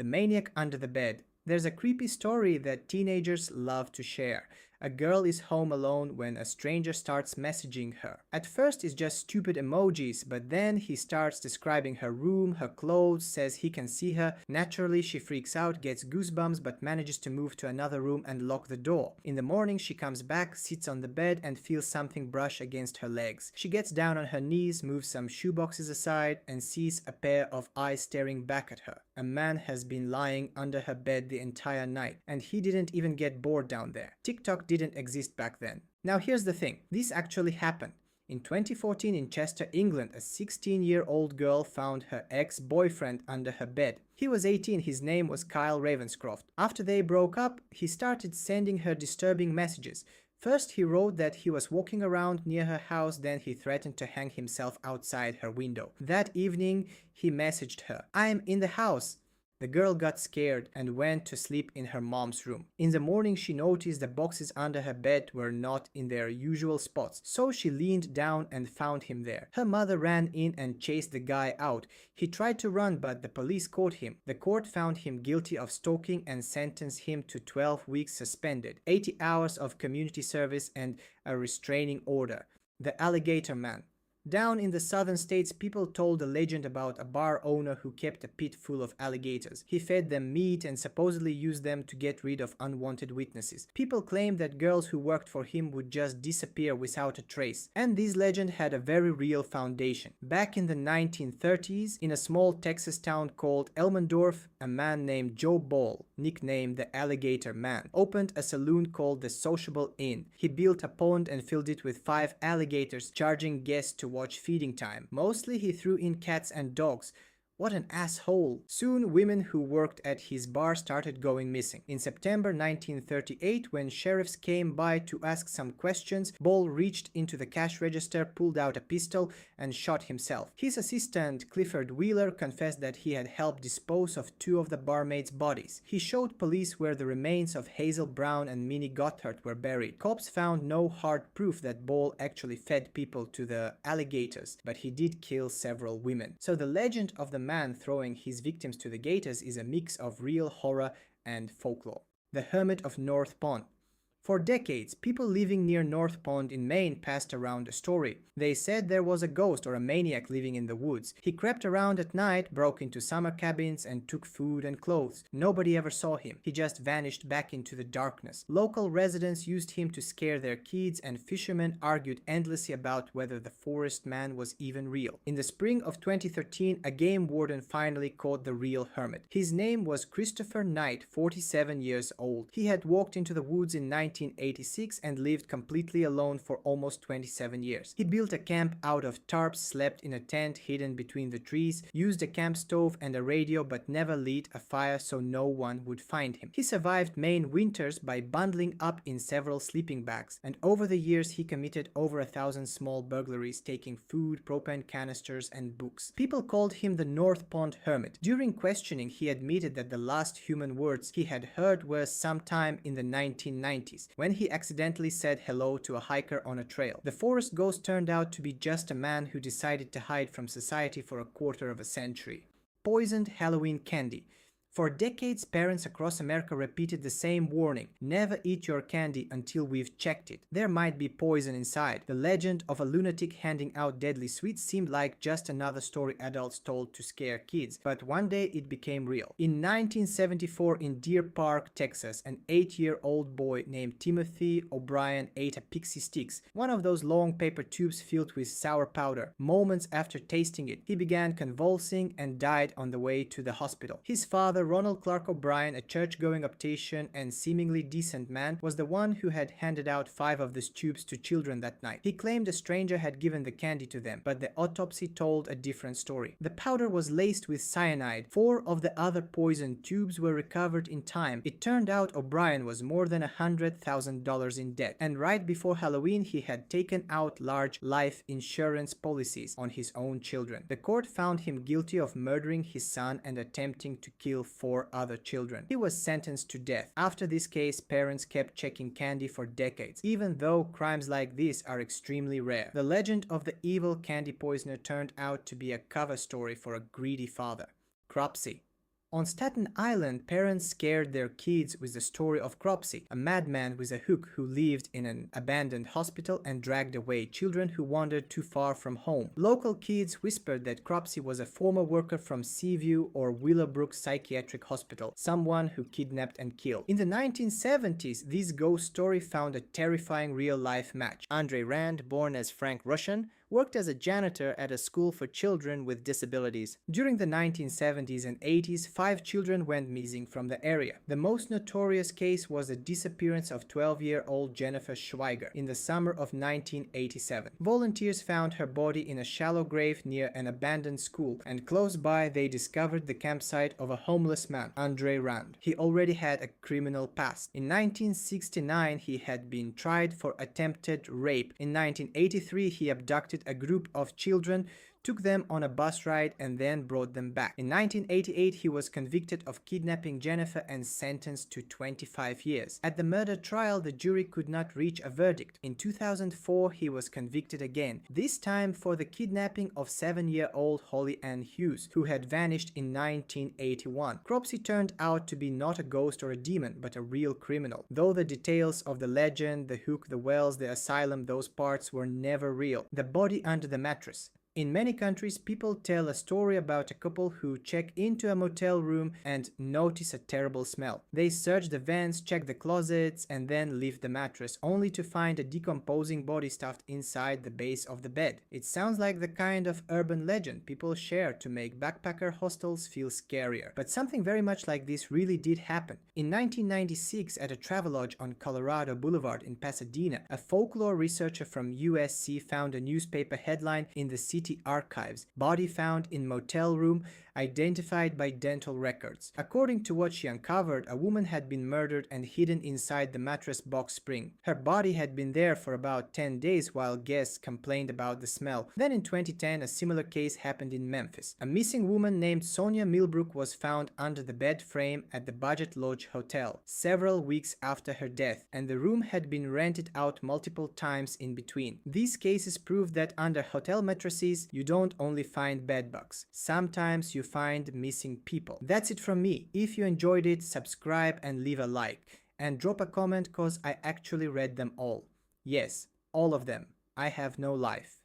The Maniac Under the Bed. There's a creepy story that teenagers love to share. A girl is home alone when a stranger starts messaging her. At first it's just stupid emojis, but then he starts describing her room, her clothes, says he can see her. Naturally she freaks out, gets goosebumps, but manages to move to another room and lock the door. In the morning she comes back, sits on the bed and feels something brush against her legs. She gets down on her knees, moves some shoeboxes aside and sees a pair of eyes staring back at her. A man has been lying under her bed the entire night, and he didn't even get bored down there. TikTok didn't exist back then. Now here's the thing, this actually happened. In 2014 in Chester, England, a 16-year-old girl found her ex-boyfriend under her bed. He was 18, his name was Kyle Ravenscroft. After they broke up, he started sending her disturbing messages. First he wrote that he was walking around near her house, then he threatened to hang himself outside her window. That evening he messaged her, "I am in the house." The girl got scared and went to sleep in her mom's room. In the morning she noticed the boxes under her bed were not in their usual spots, so she leaned down and found him there. Her mother ran in and chased the guy out. He tried to run but the police caught him. The court found him guilty of stalking and sentenced him to 12 weeks suspended, 80 hours of community service and a restraining order. The Alligator Man. Down in the southern states, people told a legend about a bar owner who kept a pit full of alligators. He fed them meat and supposedly used them to get rid of unwanted witnesses. People claimed that girls who worked for him would just disappear without a trace. And this legend had a very real foundation. Back in the 1930s, in a small Texas town called Elmendorf, a man named Joe Ball, nicknamed the Alligator Man, opened a saloon called the Sociable Inn. He built a pond and filled it with 5 alligators, charging guests to watch feeding time. Mostly he threw in cats and dogs. What an asshole. Soon women who worked at his bar started going missing. In September 1938, when sheriffs came by to ask some questions, Ball reached into the cash register, pulled out a pistol and shot himself. His assistant Clifford Wheeler confessed that he had helped dispose of 2 of the barmaids' bodies. He showed police where the remains of Hazel Brown and Minnie Gotthard were buried. Cops found no hard proof that Ball actually fed people to the alligators, but he did kill several women. So the legend of the man throwing his victims to the gators is a mix of real horror and folklore. The Hermit of North Pond. For decades, people living near North Pond in Maine passed around the story. They said there was a ghost or a maniac living in the woods. He crept around at night, broke into summer cabins and took food and clothes. Nobody ever saw him. He just vanished back into the darkness. Local residents used him to scare their kids and fishermen argued endlessly about whether the forest man was even real. In the spring of 2013, a game warden finally caught the real hermit. His name was Christopher Knight, 47 years old. He had walked into the woods in 1986 and lived completely alone for almost 27 years. He built a camp out of tarps, slept in a tent hidden between the trees, used a camp stove and a radio but never lit a fire so no one would find him. He survived Maine winters by bundling up in several sleeping bags, and over the years he committed over 1,000 small burglaries, taking food, propane canisters and books. People called him the North Pond Hermit. During questioning, he admitted that the last human words he had heard were sometime in the 1990s. When he accidentally said hello to a hiker on a trail. The forest ghost turned out to be just a man who decided to hide from society for a quarter of a century. Poisoned Halloween candy. For decades, parents across America repeated the same warning: never eat your candy until we've checked it. There might be poison inside. The legend of a lunatic handing out deadly sweets seemed like just another story adults told to scare kids, but one day it became real. In 1974 in Deer Park, Texas, an 8-year-old boy named Timothy O'Brien ate a pixie sticks, one of those long paper tubes filled with sour powder. Moments after tasting it, he began convulsing and died on the way to the hospital. His father, Ronald Clark O'Brien, a church-going optician and seemingly decent man, was the one who had handed out 5 of these tubes to children that night. He claimed a stranger had given the candy to them, but the autopsy told a different story. The powder was laced with cyanide. 4 of the other poison tubes were recovered in time. It turned out O'Brien was more than $100,000 in debt, and right before Halloween he had taken out large life insurance policies on his own children. The court found him guilty of murdering his son and attempting to kill 4 other children. He was sentenced to death. After this case, parents kept checking candy for decades, even though crimes like this are extremely rare. The legend of the evil candy poisoner turned out to be a cover story for a greedy father. Cropsey. On Staten Island, parents scared their kids with the story of Cropsey, a madman with a hook who lived in an abandoned hospital and dragged away children who wandered too far from home. Local kids whispered that Cropsey was a former worker from Seaview or Willowbrook Psychiatric Hospital, someone who kidnapped and killed. In the 1970s, this ghost story found a terrifying real-life match. Andre Rand, born as Frank Russian, worked as a janitor at a school for children with disabilities. During the 1970s and 80s, 5 children went missing from the area. The most notorious case was the disappearance of 12-year-old Jennifer Schweiger in the summer of 1987. Volunteers found her body in a shallow grave near an abandoned school, and close by they discovered the campsite of a homeless man, Andre Rand. He already had a criminal past. In 1969, he had been tried for attempted rape. In 1983, he abducted a group of children, took them on a bus ride and then brought them back. In 1988, he was convicted of kidnapping Jennifer and sentenced to 25 years. At the murder trial, the jury could not reach a verdict. In 2004, he was convicted again, this time for the kidnapping of 7-year-old Holly Ann Hughes, who had vanished in 1981. Cropsey turned out to be not a ghost or a demon, but a real criminal. Though the details of the legend, the hook, the wells, the asylum, those parts were never real. The body under the mattress. In many countries, people tell a story about a couple who check into a motel room and notice a terrible smell. They search the vents, check the closets, and then lift the mattress, only to find a decomposing body stuffed inside the base of the bed. It sounds like the kind of urban legend people share to make backpacker hostels feel scarier. But something very much like this really did happen. In 1996, at a Travelodge on Colorado Boulevard in Pasadena, a folklore researcher from USC found a newspaper headline in the city archives: body found in motel room, identified by dental records. According to what she uncovered, a woman had been murdered and hidden inside the mattress box spring. Her body had been there for about 10 days while guests complained about the smell. Then in 2010, a similar case happened in Memphis. A missing woman named Sonia Millbrook was found under the bed frame at the Budget Lodge Hotel several weeks after her death, and the room had been rented out multiple times in between. These cases prove that under hotel mattresses, you don't only find bedbugs. Sometimes you find missing people. That's it from me. If you enjoyed it, subscribe and leave a like. And drop a comment cause I actually read them all. Yes, all of them. I have no life.